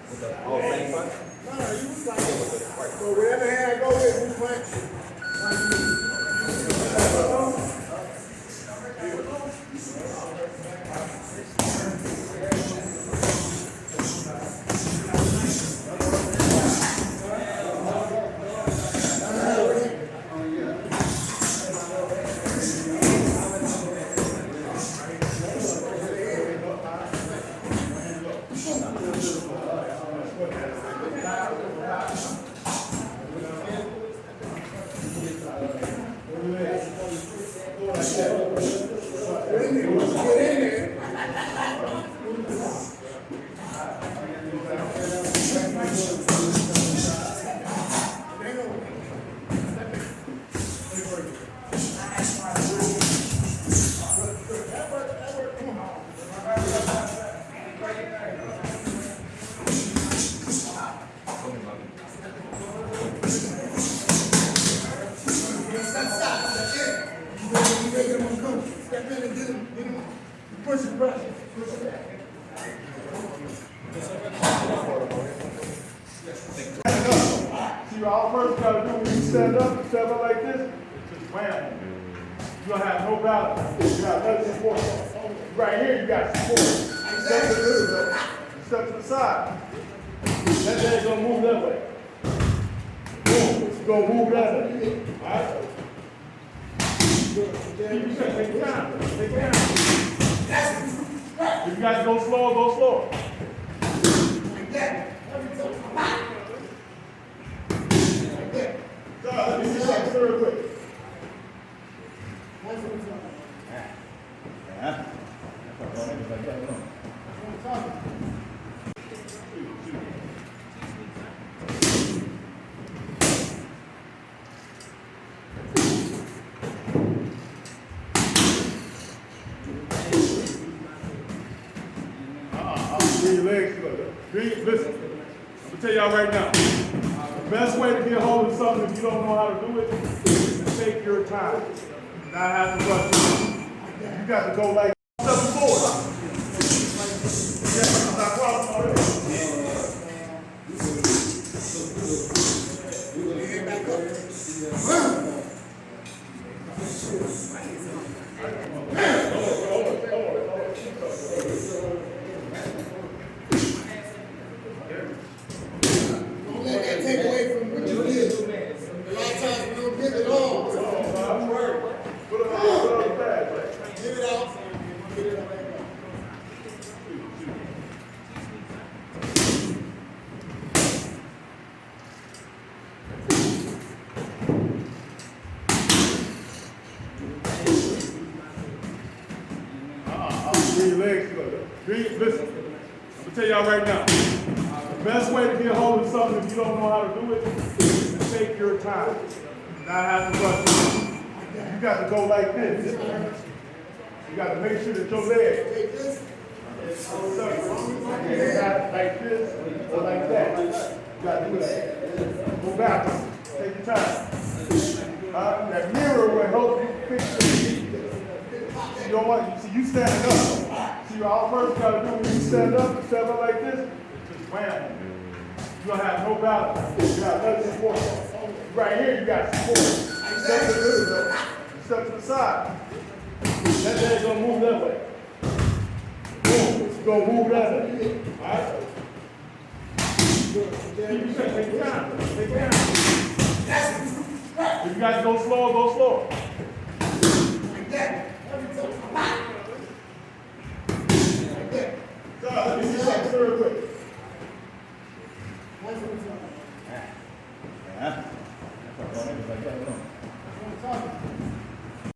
Oh, same punch? No, you was like, so wherever hand I go with, who punch? Step in and get him, push it, brush it, push it back. See, all first gotta do when you stand up like this, just wham. You don't have no balance. You got nothing support. Right here, you got support. Step to the side. That leg's gonna move that way. Boom, it's gonna move that way. All right? Keep your strength. Take your time. Take your time. If you guys go slower, go slower. Like that. So, let me see that real quick. Bring your legs together. Listen, I'm gonna tell y'all right now. The best way to get hold of something if you don't know how to do it is to take your time. Not have to rush it. You got to go like step forward. Yeah, not problem already. Back up. Take away from what you did. A lot of times we don't give it all. Put it on the bag. Give it out. Get it back up. Bring your legs together. Listen, I'm gonna tell y'all right now. The best way to get hold of something if you don't know how to do it is to take your time. Not have to rush it. You got to go like this. You got to make sure that your legs not like this or like that. You got to do that. Go back. Take your time. That mirror will help you fix it. You don't want you see you standing up. See all first gotta do when you stand up like this, just wham. You don't have no balance. You got nothing support. Right here you got support. Step to the side. That leg's gonna move that way. Boom, it's gonna move that way. Alright? Keep your strength. Take your time. Take your time. If you guys go slower, go slower. Like that. So, let me see something real quick.